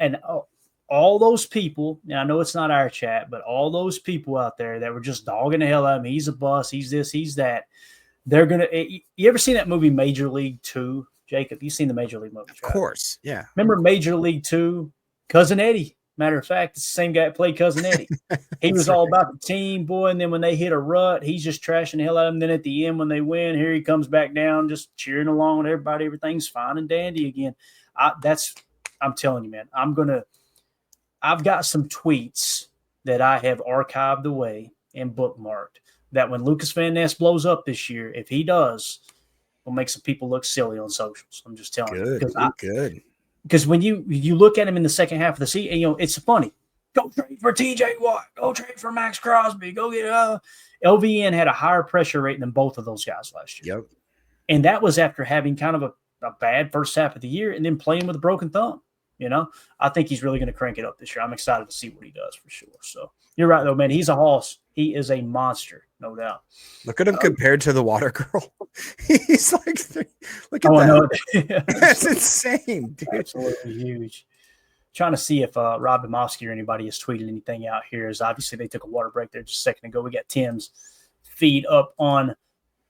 and all those people, and I know it's not our chat, but all those people out there that were just dogging the hell out of him, he's a bust, he's this, he's that. They're gonna. You ever seen that movie Major League 2? Jacob, you seen the Major League movies, Of right? course, yeah. Remember Major League 2? Cousin Eddie. Matter of fact, it's the same guy that played Cousin Eddie. He was all about the team, boy, and then when they hit a rut, he's just trashing the hell out of them. Then at the end, when they win, here he comes back down, just cheering along with everybody. Everything's fine and dandy again. I'm telling you, man. I've got some tweets that I have archived away and bookmarked that when Lucas Van Ness blows up this year, if he does, will make some people look silly on socials. I'm just telling you. Good. Because when you look at him in the second half of the season, it's funny. Go trade for TJ Watt. Go trade for Max Crosby. Go get LVN had a higher pressure rate than both of those guys last year. Yep. And that was after having kind of a bad first half of the year and then playing with a broken thumb. I think he's really going to crank it up this year. I'm excited to see what he does for sure. So you're right, though, man. He's a hoss. He is a monster, no doubt. Look at him compared to the Water Girl. He's like, look at that. That's insane, dude. Absolutely huge. Trying to see if Rob Demovsky or anybody has tweeted anything out here. Is obviously they took a water break there just a second ago. We got Tim's feed up on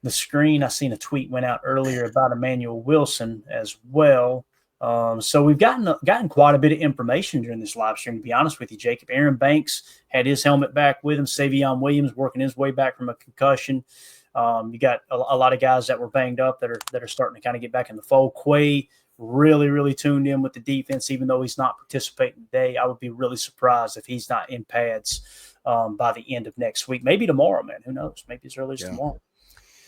the screen. I seen a tweet went out earlier about Emmanuel Wilson as well. So we've gotten quite a bit of information during this live stream, to be honest with you, Jacob. Aaron Banks had his helmet back with him. Savion Williams working his way back from a concussion. You got a lot of guys that were banged up that are starting to kind of get back in the fold. Quay really, really tuned in with the defense, even though he's not participating today. I would be really surprised if he's not in pads by the end of next week. Maybe tomorrow, man. Who knows? Maybe as early as tomorrow.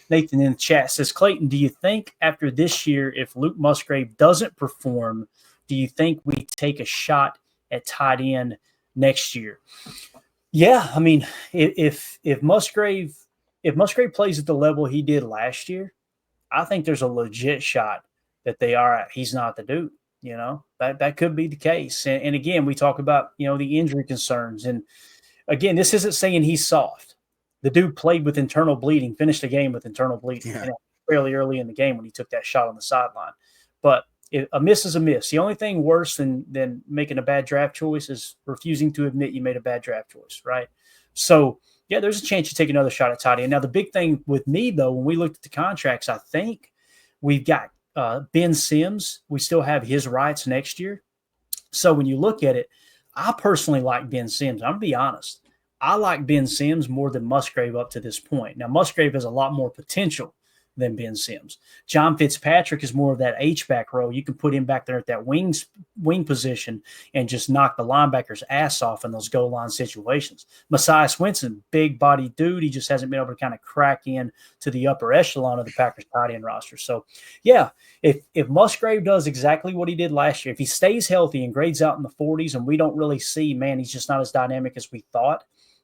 Nathan in the chat says, Clayton, do you think after this year, if Luke Musgrave doesn't perform, do you think we take a shot at tight end next year? Yeah, I mean, if Musgrave plays at the level he did last year, I think there's a legit shot that he's not the dude. That could be the case. And again, we talk about, the injury concerns. And again, this isn't saying he's soft. The dude played with internal bleeding, finished the game with internal bleeding fairly early in the game when he took that shot on the sideline. But a miss is a miss. The only thing worse than making a bad draft choice is refusing to admit you made a bad draft choice, right? So, yeah, there's a chance you take another shot at tight end. Now, the big thing with me, though, when we looked at the contracts, I think we've got Ben Sims. We still have his rights next year. So when you look at it, I personally like Ben Sims. I'm going to be honest. I like Ben Sims more than Musgrave up to this point. Now, Musgrave has a lot more potential than Ben Sims. John Fitzpatrick is more of that H-back role. You can put him back there at that wing position and just knock the linebacker's ass off in those goal line situations. Messiah Swinson, big body dude. He just hasn't been able to kind of crack in to the upper echelon of the Packers tight end roster. So, yeah, if Musgrave does exactly what he did last year, if he stays healthy and grades out in the 40s and we don't really see, man, he's just not as dynamic as we thought,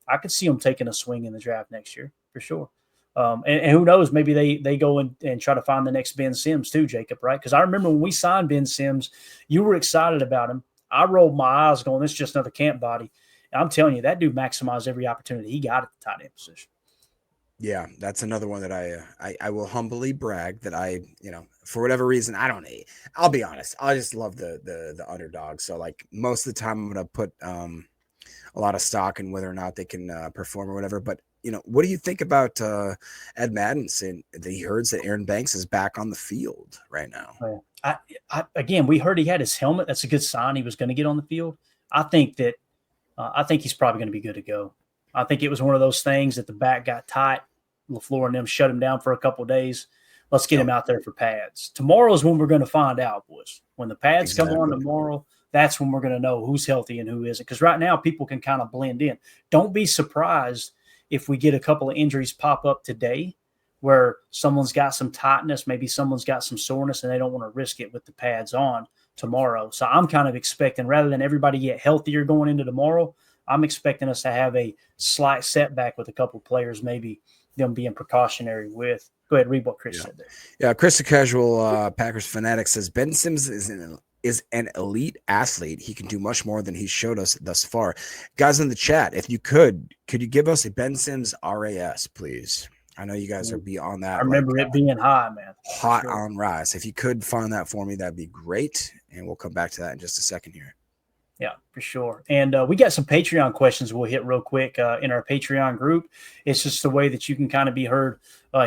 I could see him taking a swing in the draft next year for sure. And who knows, maybe they go and try to find the next Ben Sims too, Jacob, right? Because I remember when we signed Ben Sims, you were excited about him. I rolled my eyes going, this is just another camp body. And I'm telling you, that dude maximized every opportunity he got at the tight end position. Yeah, that's another one that I will humbly brag that for whatever reason, I'll be honest. I just love the underdog. So like most of the time I'm going to put a lot of stock in whether or not they can perform or whatever. But what do you think about Ed Madden saying that he heard that Aaron Banks is back on the field right now? Again, we heard he had his helmet. That's a good sign he was going to get on the field. I think he's probably going to be good to go. I think it was one of those things that the back got tight. LaFleur and them shut him down for a couple of days. Let's get him out there for pads. Tomorrow is when we're going to find out, boys. When the pads come on tomorrow, that's when we're going to know who's healthy and who isn't. Because right now, people can kind of blend in. Don't be surprised if we get a couple of injuries pop up today where someone's got some tightness, maybe someone's got some soreness, and they don't want to risk it with the pads on tomorrow. So I'm kind of expecting, rather than everybody get healthier going into tomorrow, I'm expecting us to have a slight setback with a couple of players, maybe them being precautionary with. Go ahead, read what Chris said there. Yeah, Chris the Casual Packers Fanatic says, Ben Sims is an elite athlete. He can do much more than he's showed us thus far. Guys in the chat, if you could you give us a Ben Sims RAS, please? I know you guys are beyond that. I remember it being high, man. Hot on rise. If you could find that for me, that'd be great. And we'll come back to that in just a second here. Yeah, for sure. And we got some Patreon questions we'll hit real quick in our Patreon group. It's just the way that you can kind of be heard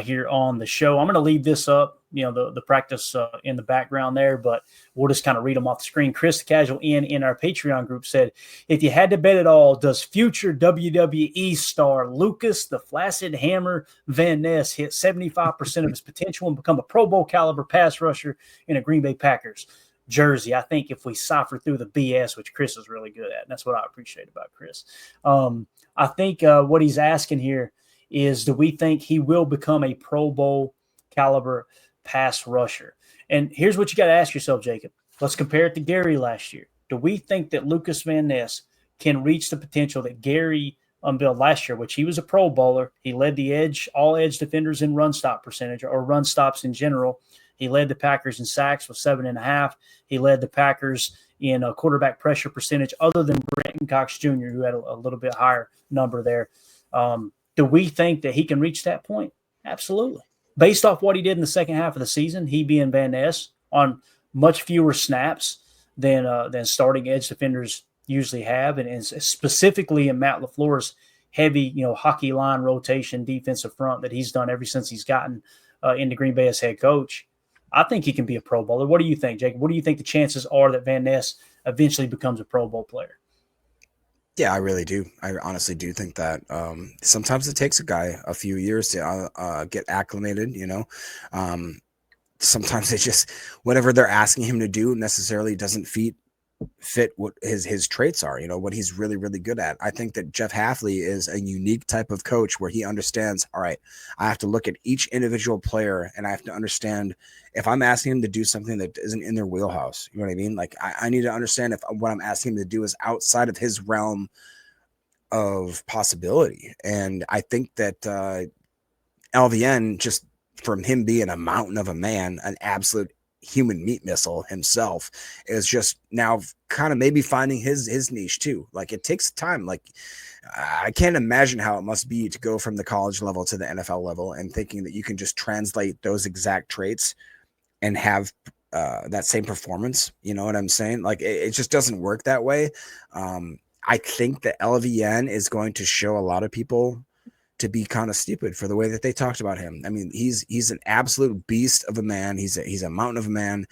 here on the show. I'm going to leave this up, the practice in the background there, but we'll just kind of read them off the screen. Chris the Casual in our Patreon group said, if you had to bet it all, does future WWE star Lucas the Flaccid Hammer Van Ness hit 75% of his potential and become a Pro Bowl caliber pass rusher in a Green Bay Packers jersey? I think if we cipher through the BS, which Chris is really good at, and that's what I appreciate about Chris. I think what he's asking here is, do we think he will become a Pro Bowl caliber pass rusher? And here's what you got to ask yourself, Jacob. Let's compare it to Gary last year. Do we think that Lucas Van Ness can reach the potential that Gary unveiled last year, which he was a Pro Bowler? He led the all edge defenders in run stop percentage, or run stops in general. He led the Packers in sacks with 7.5. He led the Packers in a quarterback pressure percentage, other than Brenton Cox Jr., who had a little bit higher number there. Do we think that he can reach that point? Absolutely. Based off what he did in the second half of the season, he being Van Ness, on much fewer snaps than starting edge defenders usually have, and specifically in Matt LaFleur's heavy, hockey line rotation defensive front that he's done ever since he's gotten into Green Bay as head coach. I think he can be a Pro Bowler. What do you think, Jacob? What do you think the chances are that Van Ness eventually becomes a Pro Bowl player? Yeah, I really do. I honestly do think that sometimes it takes a guy a few years to get acclimated, sometimes it just, whatever they're asking him to do necessarily doesn't fit what his traits are, what he's really, really good at. I think that Jeff Hafley is a unique type of coach where he understands, all right, I have to look at each individual player and I have to understand if I'm asking him to do something that isn't in their wheelhouse. You know what I mean? Like I need to understand if what I'm asking him to do is outside of his realm of possibility. And I think that LVN, just from him being a mountain of a man, an absolute human meat missile himself, is just now kind of maybe finding his niche too. Like it takes time. Like I can't imagine how it must be to go from the college level to the NFL level and thinking that you can just translate those exact traits and have that same performance. You know what I'm saying? Like it just doesn't work that way. I think that LVN is going to show a lot of people to be kind of stupid for the way that they talked about him. I mean, he's an absolute beast of a man. He's a mountain of a man.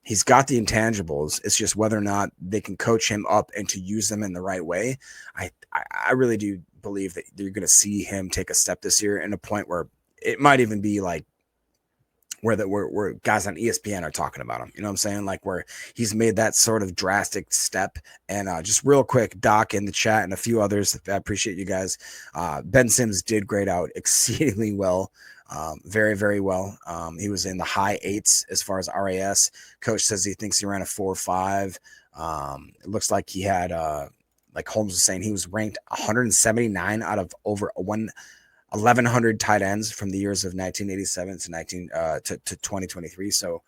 He's got the intangibles. It's just whether or not they can coach him up and to use them in the right way. I really do believe that you're going to see him take a step this year, in a point where it might even be like where guys on ESPN are talking about him. You know what I'm saying? Like where he's made that sort of drastic step. And just real quick, Doc in the chat and a few others, I appreciate you guys. Ben Sims did grade out exceedingly well. Very, very well. He was in the high 8s as far as RAS. Coach says he thinks he ran a 4.5. It looks like he had, like Holmes was saying, he was ranked 179 out of over 1,100 tight ends from the years of 1987 to 2023. So,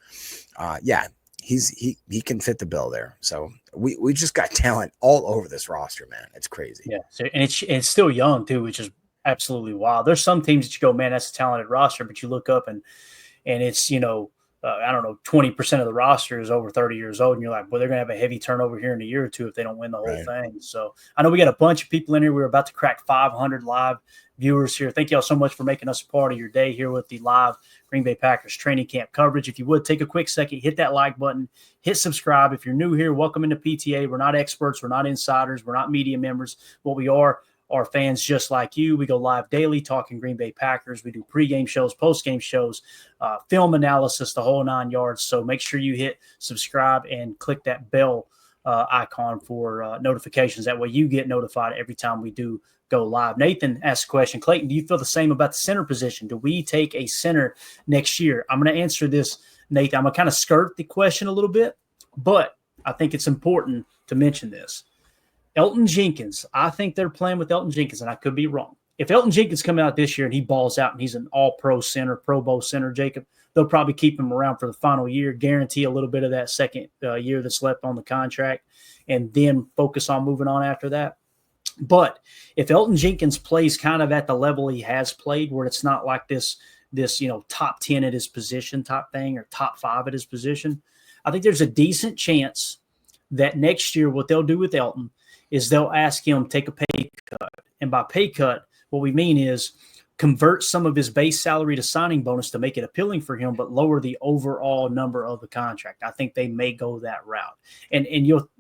yeah, he can fit the bill there. So we just got talent all over this roster, man. It's crazy. Yeah, so, and it's still young too, which is absolutely wild. There's some teams that you go, man, that's a talented roster, but you look up and it's I don't know, 20% of the roster is over 30 years old, and you're like, well, they're gonna have a heavy turnover here in a year or two if they don't win the whole thing. So I know we got a bunch of people in here. We're about to crack 500 live viewers here. Thank y'all so much for making us a part of your day here with the live Green Bay Packers training camp coverage. If you would take a quick second, hit that like button, hit subscribe. If you're new here, welcome into PTA. We're not experts, we're not insiders, we're not media members. What we are fans just like you. We go live daily talking Green Bay Packers. We do pregame shows, postgame shows, film analysis, the whole 9 yards. So make sure you hit subscribe and click that bell icon for notifications. That way you get notified every time we do go live. Nathan asked a question. Clayton, do you feel the same about the center position? Do we take a center next year? I'm going to answer this, Nathan. I'm going to kind of skirt the question a little bit, but I think it's important to mention this. Elgton Jenkins, I think they're playing with Elgton Jenkins, and I could be wrong. If Elgton Jenkins comes out this year and he balls out and he's an all-pro center, Pro Bowl center, Jacob, they'll probably keep him around for the final year, guarantee a little bit of that second year that's left on the contract, and then focus on moving on after that. But if Elgton Jenkins plays kind of at the level he has played, where it's not like this top 10 at his position type thing or top 5 at his position, I think there's a decent chance that next year what they'll do with Elton is they'll ask him to take a pay cut. And by pay cut, what we mean is convert some of his base salary to signing bonus to make it appealing for him, but lower the overall number of the contract. I think they may go that route. And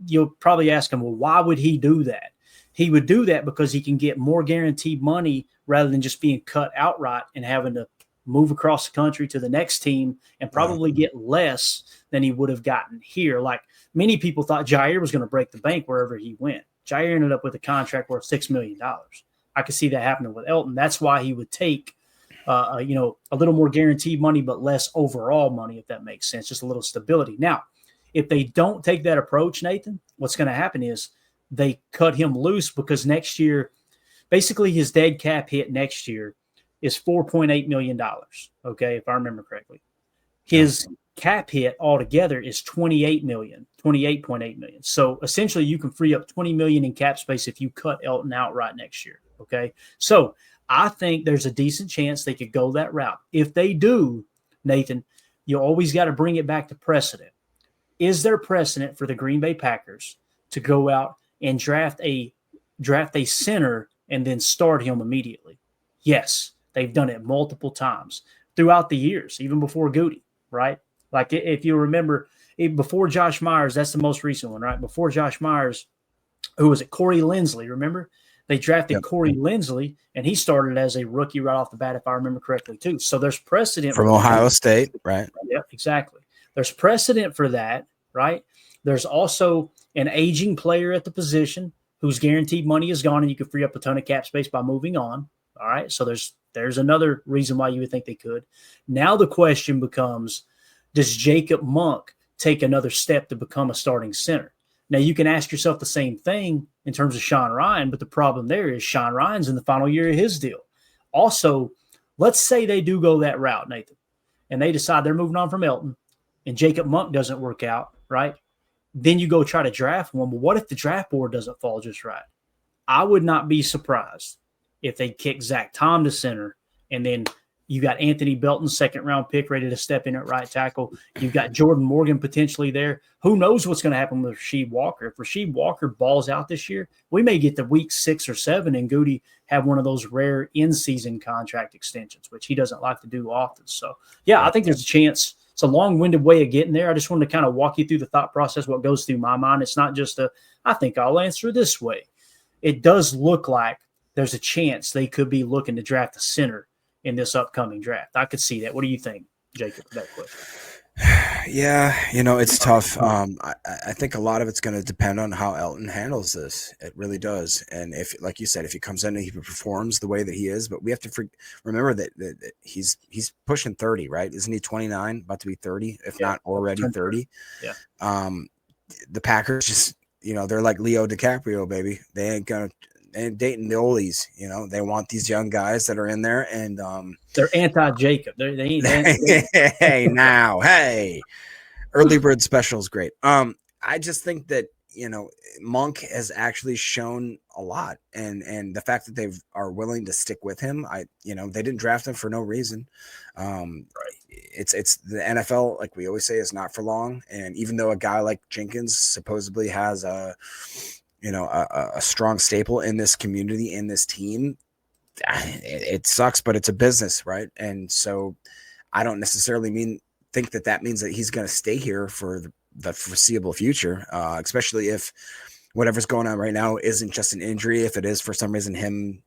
you'll probably ask him, well, why would he do that? He would do that because he can get more guaranteed money rather than just being cut outright and having to move across the country to the next team and probably get less than he would have gotten here. Like many people thought Jair was going to break the bank wherever he went. Jair ended up with a contract worth $6 million. I could see that happening with Elton. That's why he would take, a little more guaranteed money, but less overall money, if that makes sense, just a little stability. Now, if they don't take that approach, Nathan, what's going to happen is they cut him loose because next year, basically his dead cap hit next year is $4.8 million. Okay, if I remember correctly. His cap hit altogether is $28.8 million. So essentially you can free up $20 million in cap space if you cut Elton outright next year. Okay. So I think there's a decent chance they could go that route. If they do, Nathan, you always got to bring it back to precedent. Is there precedent for the Green Bay Packers to go out and draft a center and then start him immediately? Yes. They've done it multiple times throughout the years, even before Goody, right? Like if you remember, before Josh Myers, that's the most recent one, right? Before Josh Myers, who was it? Corey Linsley, remember? They drafted Corey Linsley, and he started as a rookie right off the bat, if I remember correctly, too. So there's precedent. From Ohio State, right? Yeah, exactly. There's precedent for that, right? There's also an aging player at the position whose guaranteed money is gone, and you can free up a ton of cap space by moving on. All right, so there's another reason why you would think they could. Now the question becomes, does Jacob Monk take another step to become a starting center? Now you can ask yourself the same thing in terms of Sean Ryan, but the problem there is Sean Ryan's in the final year of his deal. Also, let's say they do go that route, Nathan, and they decide they're moving on from Elton and Jacob Monk doesn't work out, right? Then you go try to draft one. But what if the draft board doesn't fall just right? I would not be surprised if they kick Zach Tom to center, and then you got Anthony Belton, second-round pick, ready to step in at right tackle. You've got Jordan Morgan potentially there. Who knows what's going to happen with Rasheed Walker? If Rasheed Walker balls out this year, we may get to week 6 or 7 and Goody have one of those rare in-season contract extensions, which he doesn't like to do often. So, yeah, I think there's a chance. It's a long-winded way of getting there. I just wanted to kind of walk you through the thought process, what goes through my mind. It's not just I think I'll answer this way. It does look like there's a chance they could be looking to draft a center in this upcoming draft. I could see that. What do you think, Jacob, that question? Yeah, it's tough. I think a lot of it's going to depend on how Elton handles this. It really does. And if, like you said, if he comes in and he performs the way that he is, but we have to remember that he's pushing 30, right? Isn't he 29, about to be 30, if not already 30? Yeah. The Packers just, they're like Leo DiCaprio, baby. They ain't going to, and dating the oldies, they want these young guys that are in there, and they're anti-Jacob. They ain't hey, early bird special is great. I just think that Monk has actually shown a lot, and the fact that they are willing to stick with him, they didn't draft him for no reason. It's the NFL, like we always say, is not for long, and even though a guy like Jenkins supposedly has a strong staple in this community, in this team, it sucks, but it's a business, right? And so I don't necessarily think that means that he's going to stay here for the foreseeable future, especially if whatever's going on right now isn't just an injury. If it is for some reason him